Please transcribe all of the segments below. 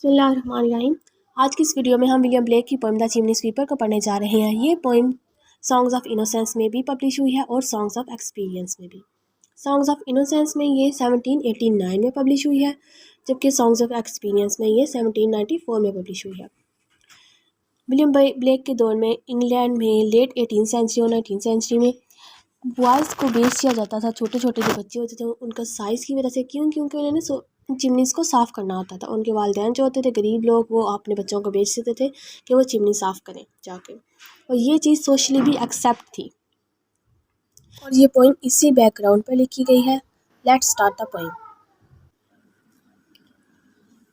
बिस्मिल्लाहिर्रहमानिर्रहीम। आज की इस वीडियो में हम विलियम ब्लेक की पोइम द चिमनी स्वीपर को पढ़ने जा रहे हैं। ये पोइम सॉन्ग्स ऑफ इनोसेंस में भी पब्लिश हुई है और सॉन्ग्स ऑफ एक्सपीरियंस में भी। सॉन्ग्स ऑफ इनोसेंस में ये 1789 में पब्लिश हुई है, जबकि सॉन्ग्स ऑफ एक्सपीरियंस में ये 1794 में पब्लिश हुई है। विलियम ब्लेक के दौर में इंग्लैंड में लेट 18th सेंचुरी और 19th सेंचुरी में बॉयज़ को बेच दिया जाता था। छोटे छोटे जो बच्चे होते थे उनका साइज़ की वजह से, क्योंकि उन्होंने चिमनीज़ को साफ़ करना होता था। उनके वालिदैन जो होते थे गरीब लोग, वो अपने बच्चों को बेच देते थे कि वो चिमनी साफ़ करें जाके, और ये चीज़ सोशली भी एक्सेप्ट थी। और ये पोइम इसी बैकग्राउंड पर लिखी गई है। Let's start the poem.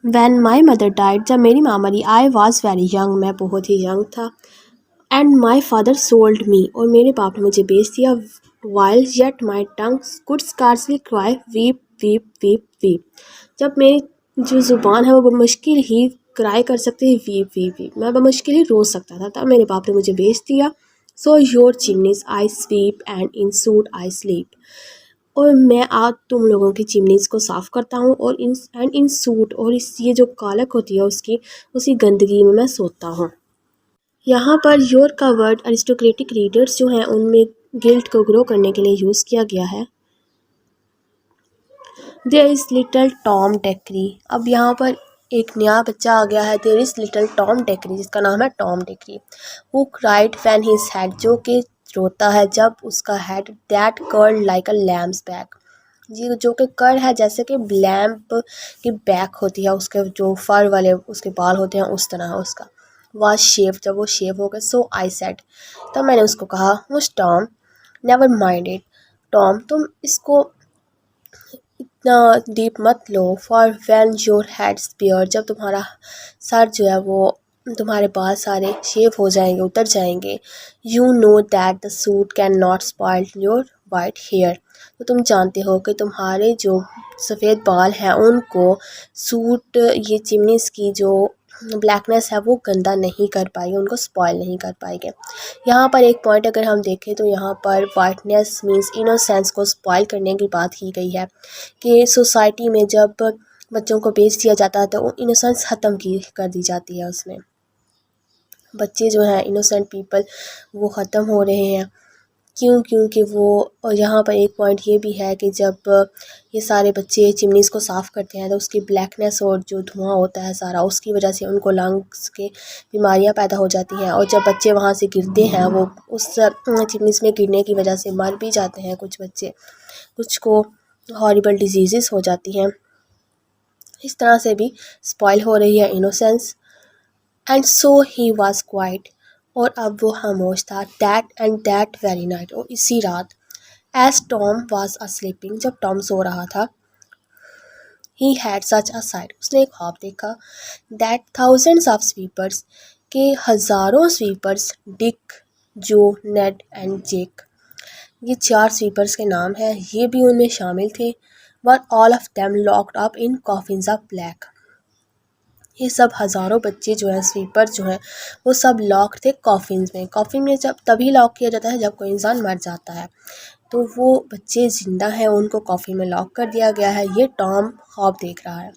When my mother died, जब मेरी माँ मरी, आई वॉज वेरी यंग, मैं बहुत ही यंग था। And my father sold me, और मेरे बाप ने मुझे बेच दिया। While yet my tongue could scarcely cry weep weep weep weep, जब मेरी जो ज़ुबान है वो बमुश्किल ही क्राई कर सकती है, वीप वीप वीप, मैं बमुश्किल ही रो सकता था। तब मेरे बाप ने मुझे बेच दिया। So your chimneys I SVEEP and in suit I sleep, और मैं आज तुम लोगों की चिमनीज को साफ़ करता हूँ, और इन सूट, और इस ये जो कालक होती है उसकी, उसी गंदगी में मैं सोता हूँ। यहाँ पर योर का वर्ड अरिस्टोक्रेटिक रीडर्स जो हैं उनमें गिल्ट को ग्रो करने के लिए यूज़ किया गया है। There is little Tom Dacre, अब यहाँ पर एक नया बच्चा आ गया है। There is little Tom Dacre, जिसका नाम है Tom Dacre, who cried when his head, जो कि रोता है जब उसका head that curled like a lamb's back, जी जो कि कर्ल है जैसे कि लैम्प की बैक होती है, उसके जो फर वाले उसके बाल होते हैं उस तरह उसका वाज शेव, जब वो शेव हो गए। सो आई सेड, तब मैंने उसको कहा, मुझ Tom never mind it, Tom तुम इसको इतना डीप मत लो। For when your head spear, जब तुम्हारा सर जो है वो, तुम्हारे बाल सारे शेव हो जाएंगे, उतर जाएंगे। You know that the soot can not spoil your white hair, तो तुम जानते हो कि तुम्हारे जो सफ़ेद बाल हैं उनको सूट, ये चिमनीज़ की जो ब्लैकनेस है वो गंदा नहीं कर पाएगी, उनको स्पॉइल नहीं कर पाएंगे। यहाँ पर एक पॉइंट अगर हम देखें तो यहाँ पर वाइटनेस मींस इनोसेंस को स्पॉइल करने की बात की गई है, कि सोसाइटी में जब बच्चों को बेच दिया जाता है तो इनोसेंस ख़त्म की कर दी जाती है। उसमें बच्चे जो हैं इनोसेंट पीपल वो ख़त्म हो रहे हैं। क्योंकि वो, और यहाँ पर एक पॉइंट ये भी है कि जब ये सारे बच्चे चिमनीज़ को साफ़ करते हैं तो उसकी ब्लैकनेस और जो धुआं होता है सारा, उसकी वजह से उनको लंग्स के बीमारियाँ पैदा हो जाती हैं, और जब बच्चे वहाँ से गिरते हैं वो उस चिमनीज़ में गिरने की वजह से मर भी जाते हैं कुछ बच्चे, कुछ को हॉरिबल डिजीज़ हो जाती हैं। इस तरह से भी स्पॉइल हो रही है innocence. And so he was quite, और अब वो खामोश था। दैट वेरी नाइट, और इसी रात, एज टॉम वॉज अस्लीपिंग, जब टॉम सो रहा था, he had such a site, उसने एक ख्वाब देखा। दैट थाउजेंड्स ऑफ स्वीपर्स, के हज़ारों स्वीपर्स, डिक जो नेड एंड जेक, ये 4 स्वीपर्स के नाम हैं, ये भी उनमें शामिल थे। Were all of them locked up in coffins of black, ये सब हज़ारों बच्चे जो हैं स्वीपर जो हैं वो सब लॉक थे कॉफिन्स में। कॉफिन में जब तभी लॉक किया जाता है जब कोई इंसान मर जाता है, तो वो बच्चे ज़िंदा हैं, उनको कॉफिन में लॉक कर दिया गया है। ये टॉम ख्वाब देख रहा है,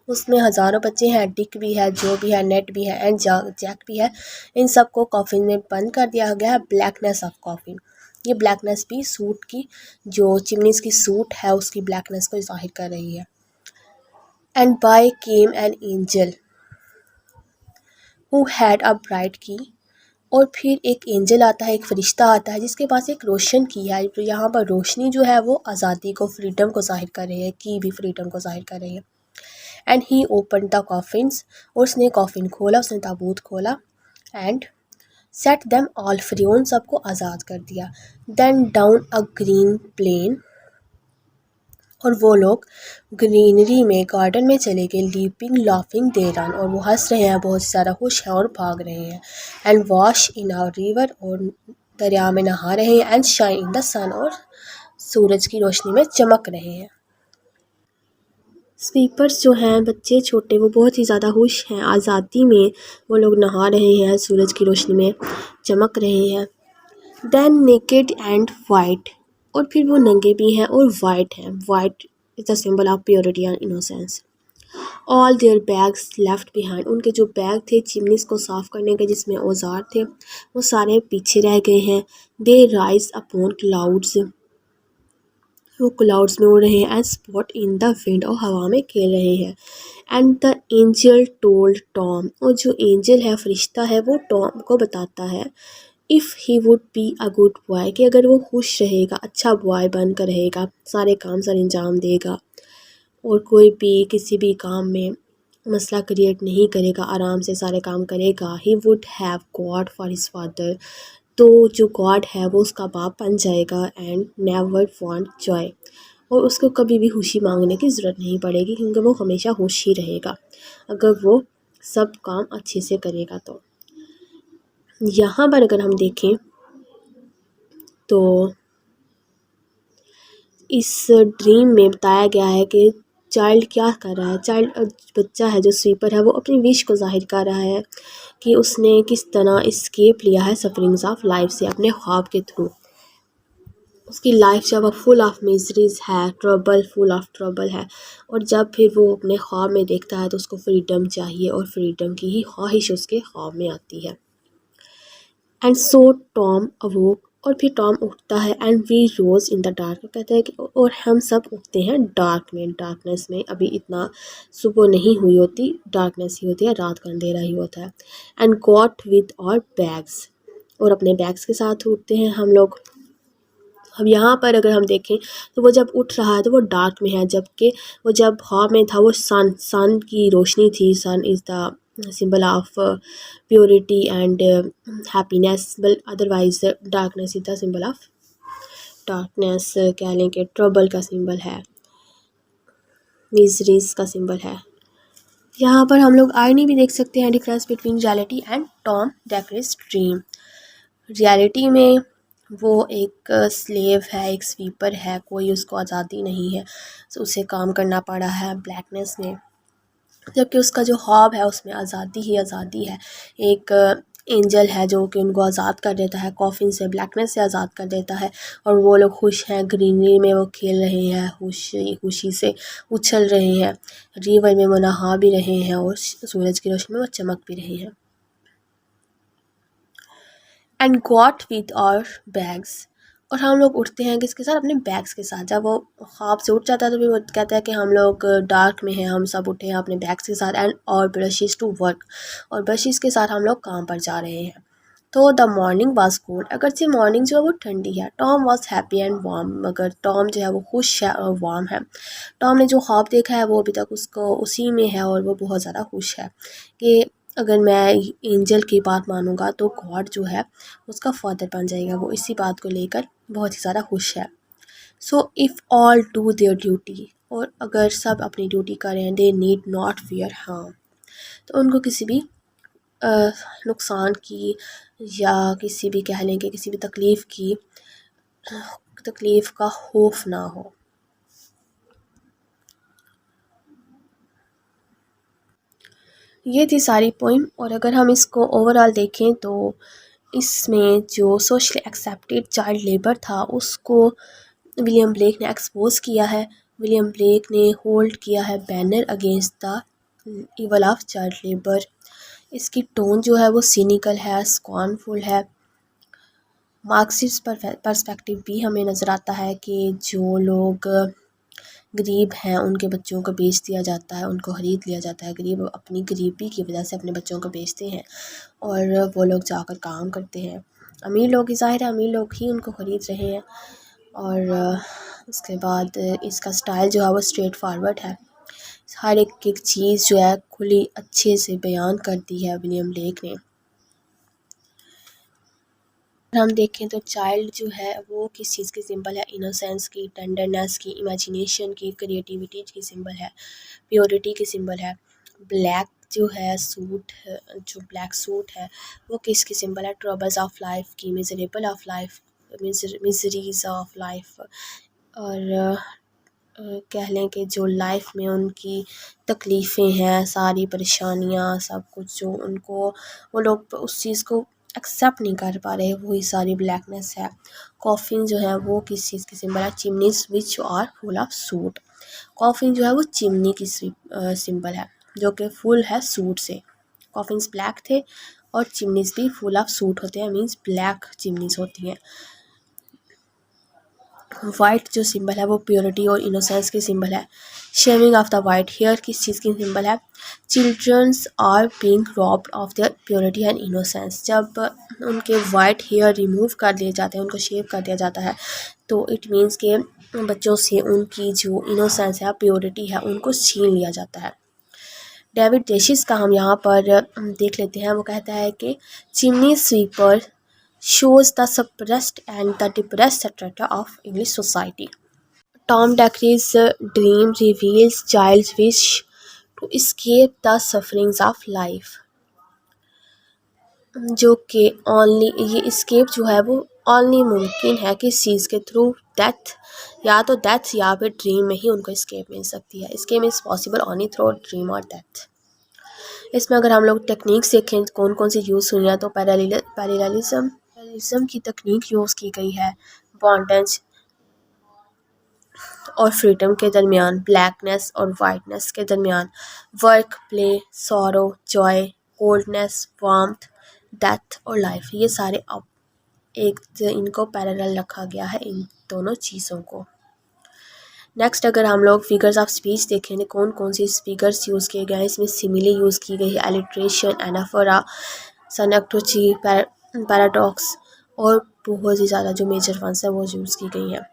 उसमें हज़ारों बच्चे हैं, डिक भी है, जो भी है, नेट भी है, एंड जैक भी है। इन सब को कॉफिन में बंद कर दिया गया है। ब्लैकनेस ऑफ कॉफिन, ये ब्लैकनेस भी सूट की, जो चिमनीज़ की सूट है उसकी ब्लैकनेस को ज़ाहिर कर रही है। And by came an angel who had a bright key, और फिर एक एंजल आता है, एक फरिश्ता आता है जिसके पास एक रोशन की है। तो यहाँ पर रोशनी जो है वो आज़ादी को, फ्रीडम को ज़ाहिर कर रही है, की भी फ्रीडम को ज़ाहिर कर रही है। And he open the coffins, और उसने कॉफिन खोला, उसने ताबूत खोला। And set them all free, उन सबको आज़ाद कर दिया। Then down a green plain, और वो लोग ग्रीनरी में, गार्डन में चले गए। लीपिंग लाफिंग दे रन, और वो हंस रहे हैं, बहुत ज़्यादा खुश हैं और भाग रहे हैं। And wash in our river, और दरिया में नहा रहे हैं। And shine in the sun, और सूरज की रोशनी में चमक रहे हैं। स्वीपर्स जो हैं बच्चे छोटे, वो बहुत ही ज़्यादा खुश हैं, आज़ादी में वो लोग नहा रहे हैं, सूरज की रोशनी में चमक रहे हैं। देन नेकेड एंड वाइट, और फिर वो नंगे भी हैं और वाइट हैं। White is the symbol of purity and innocence. All their bags left behind, उनके जो बैग थे चिमनीज को साफ करने के जिसमें औजार थे वो सारे पीछे रह गए हैं। दे राइज अपॉन क्लाउड्स, वो क्लाउड्स में उड़ रहे हैं। And spot in the wind, और हवा में खेल रहे हैं। And the angel told Tom, और जो एंजल है फरिश्ता है वो टॉम को बताता है if he would be a good boy, कि अगर वो खुश रहेगा, अच्छा बॉय बनकर रहेगा, सारे काम सर अंजाम देगा और कोई भी किसी भी काम में मसला क्रिएट नहीं करेगा, आराम से सारे काम करेगा, he would have got for his father, तो जो गॉड है वो उसका बाप बन जाएगा। एंड नेवर वांट जॉय, और उसको कभी भी खुशी मांगने की ज़रूरत नहीं पड़ेगी क्योंकि वो हमेशा खुश ही रहेगा अगर वो सब काम अच्छे से करेगा। तो यहाँ पर अगर हम देखें तो इस ड्रीम में बताया गया है कि चाइल्ड क्या कर रहा है। चाइल्ड बच्चा है जो स्वीपर है वो अपनी विश को जाहिर कर रहा है कि उसने किस तरह इस्केप लिया है सफरिंग्स ऑफ लाइफ से अपने ख्वाब के थ्रू। उसकी लाइफ जब वो फुल ऑफ मिजरीज है, ट्रबल, फुल ऑफ ट्रबल है, और जब फिर वो अपने ख्वाब में देखता है तो उसको फ्रीडम चाहिए और फ्रीडम की ही ख्वाहिश उसके ख्वाब में आती है। एंड सो टॉम अवोक, और फिर टॉम उठता है। And we rose in the dark, कहता है कि और हम सब उठते हैं डार्क में, डार्कनेस में। अभी इतना सुबह नहीं हुई होती, डार्कनेस ही होती है, रात का अंधेरा ही होता है। एंड गॉट विद और बैग्स, और अपने बैग्स के साथ उठते हैं हम लोग। अब यहाँ पर अगर हम देखें तो वो जब उठ रहा है तो वो डार्क में है, जबकि वो जब ख्वाब में था वो सन की रोशनी थी। Sun is the symbol of purity and happiness, but otherwise darkness is the symbol of darkness, कह लें कि ट्रबल का सिंबल है, मिजरीज का सिंबल है। यहाँ पर हम लोग आईनी भी देख सकते हैं, difference between reality and Tom Dacre's dream. Reality में वो एक स्लेव है, एक स्वीपर है, कोई उसको आज़ादी नहीं है, तो उसे काम करना पड़ा है ब्लैकनेस में। जबकि उसका जो ख्वाब है उसमें आज़ादी ही आज़ादी है। एक एंजल है जो कि उनको आज़ाद कर देता है, कॉफिन से, ब्लैकनेस से आज़ाद कर देता है, और वो लोग खुश हैं, ग्रीनरी में वो खेल रहे हैं, खुशी से उछल रहे हैं, रिवर में वो नहा भी रहे हैं और सूरज की रोशनी में वो चमक भी रहे हैं। And got with our bags, और हम लोग उठते हैं किसके साथ, अपने बैग्स के साथ। जब वो ख्वाब से उठ जाता है तो फिर वो कहता है कि हम लोग डार्क में हैं, हम सब उठे हैं अपने बैग्स के साथ। एंड और ब्रशेस टू वर्क, और ब्रशेस के साथ हम लोग काम पर जा रहे हैं। तो द मॉर्निंग वाज कोल्ड, अगर से मॉर्निंग जो है वो ठंडी है। Tom was happy and warm, मगर टॉम जो है वो खुश है और वार्म है। टॉम ने जो ख्वाब देखा है वो अभी तक उसको उसी में है और वो बहुत ज़्यादा खुश है कि अगर मैं एंजल की बात मानूंगा तो गॉड जो है उसका फादर बन जाएगा। वो इसी बात को लेकर बहुत ही ज़्यादा खुश है। So if all do their duty, और अगर सब अपनी ड्यूटी करें, they need not fear harm, तो उनको किसी भी नुकसान की या किसी भी कह लें कि किसी भी तकलीफ़ का खौफ ना हो। ये थी सारी पोइम, और अगर हम इसको ओवरऑल देखें तो इसमें जो सोशली एक्सेप्टेड चाइल्ड लेबर था उसको विलियम ब्लेक ने एक्सपोज किया है। विलियम ब्लेक ने होल्ड किया है banner against the evil of child labour. इसकी टोन जो है वो सिनिकल है, स्कॉर्नफुल है। मार्क्सिस्ट पर्सपेक्टिव भी हमें नज़र आता है कि जो लोग गरीब हैं उनके बच्चों को बेच दिया जाता है, उनको ख़रीद लिया जाता है। गरीब अपनी गरीबी की वजह से अपने बच्चों को बेचते हैं और वो लोग जाकर काम करते हैं। अमीर लोग ही, ज़ाहिर है अमीर लोग ही उनको ख़रीद रहे हैं। और उसके बाद इसका स्टाइल जो है वो स्ट्रेट फॉरवर्ड है, हर एक चीज़ जो है खुली अच्छे से बयान कर दी है विलियम ब्लेक ने। हम देखें तो चाइल्ड जो है वो किस चीज़ की सिंबल है, इनोसेंस की, टेंडरनेस की, इमेजिनेशन की, क्रिएटिविटी की सिंबल है, प्योरिटी की सिंबल है। ब्लैक जो है सूट, जो ब्लैक सूट है वो किसकी सिंबल है, ट्रबल्स ऑफ लाइफ की, miserable of life, miseries of life. और कह लें कि जो लाइफ में उनकी तकलीफ़ें हैं, सारी परेशानियाँ, सब कुछ जो उनको, वो लोग उस चीज़ को एक्सेप्ट नहीं कर पा रहे, वही सारी ब्लैकनेस है। कॉफिन जो है वो किस चीज़ की सिंबल है, chimneys which are full of soot. Coffin जो है वो चिमनी की सिंबल है, जो कि फुल है सूट से। कॉफिन्स ब्लैक थे और चिमनीज भी फुल ऑफ सूट होते हैं, मीन्स ब्लैक चिमनीज होती हैं। वाइट जो सिंबल है वो प्योरिटी और इनोसेंस की सिंबल है। Shaving of the white hair किस चीज़ की सिंबल है? Childrens are being robbed of their purity and innocence. जब उनके वाइट हेयर रिमूव कर दिए जाते हैं, उनको शेव कर दिया जाता है, तो इट मीन्स के बच्चों से उनकी जो इनोसेंस है, प्योरिटी है, उनको छीन लिया जाता है। डेविड डेशिस का हम यहाँ पर देख लेते हैं। वो कहता है कि chimney sweeper shows the suppressed and the depressed strata of English society. Tom Dacre's dream reveals child's wish to escape the sufferings of life. जो कि ओनली ये escape जो है वो ओनली मुमकिन है किस चीज़ के थ्रू? डेथ, या तो डेथ या फिर ड्रीम में ही उनको escape मिल सकती है। escape is possible only through dream और डेथ। इसमें अगर हम लोग टेक्निक्स देखें कौन कौन सी यूज़ हुई हैं, तो पैरेललिज्म की तकनीक यूज़ की गई है। बॉन्डेज और फ्रीडम के दरमियान, ब्लैकनेस और वाइटनेस के दरमियान, work, play, sorrow, Joy, coldness, warmth, death और लाइफ, ये सारे अब एक इनको पैरेलल रखा गया है, इन दोनों चीज़ों को। नेक्स्ट अगर हम लोग फिगर्स ऑफ स्पीच देखें, कौन कौन सी फिगर्स यूज़ किए गए हैं, इसमें सिमिली यूज़ की गई है, एलिट्रेशन, एनाफोरा, सनक्टोची, पैराडॉक्स और बहुत ही ज़्यादा जो मेजर वंस है वो यूज़ की गई हैं।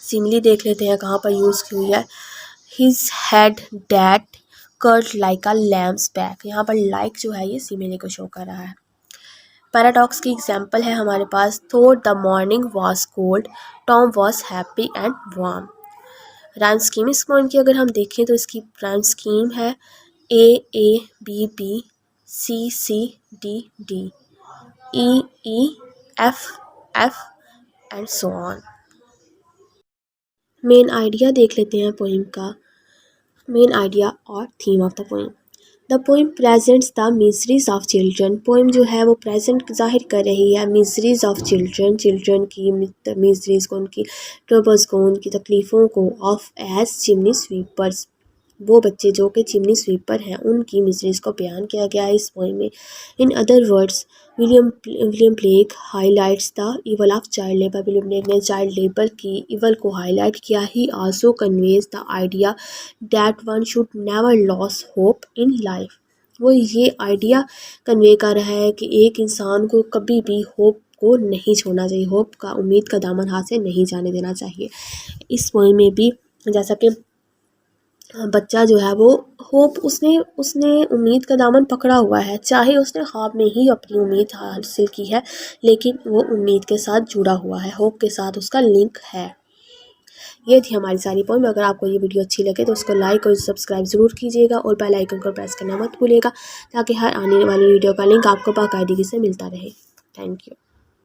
सिमिली देख लेते हैं कहाँ पर यूज़ की हुई है। His head that curled like a lamb's back, यहाँ पर लाइक जो है ये सिमिली को शो कर रहा है। पैराडॉक्स की एग्जाम्पल है हमारे पास, थो the morning was cold, Tom was happy and warm. Rhyme scheme इस पोएम की अगर हम देखें तो इसकी राइम स्कीम है A B B C D D E F F and so on. Main idea देख लेते हैं पोएम का। मेन आइडिया और theme of the poem. The poem presents the miseries of children. Poem जो है वो present जाहिर कर रही है मिजरीज ऑफ चिल्ड्रन, चिल्ड्रन की मिजरीज को, उनकी ट्रबल्स को, उनकी तकलीफ़ों को, ऑफ एज चिमनी स्वीपर्स, वो बच्चे जो कि चिमनी स्वीपर हैं उनकी मिजरीज को बयान किया गया है इस पोएम में। In other words, William Blake highlights the evil of child labour. William Blake ने चाइल्ड लेबर की इवल को हाईलाइट किया। ही also conveys the idea that one should never loss hope in life. वो ये आइडिया कन्वे कर रहा है कि एक इंसान को कभी भी होप को नहीं छोड़ना चाहिए, होप का, उम्मीद का दामन हाथ से नहीं जाने देना चाहिए। इस पोएम में भी जैसा कि बच्चा जो है वो होप, उसने उम्मीद का दामन पकड़ा हुआ है, चाहे उसने ख्वाब में ही अपनी उम्मीद हासिल की है, लेकिन वो उम्मीद के साथ जुड़ा हुआ है, होप के साथ उसका लिंक है। ये थी हमारी सारी पोएम। अगर आपको ये वीडियो अच्छी लगे तो उसको लाइक और सब्सक्राइब ज़रूर कीजिएगा और बेल आइकन को प्रेस करना मत भूलिएगा, ताकि हर आने वाली वीडियो का लिंक आपको बाकायदगी से मिलता रहे। Thank you.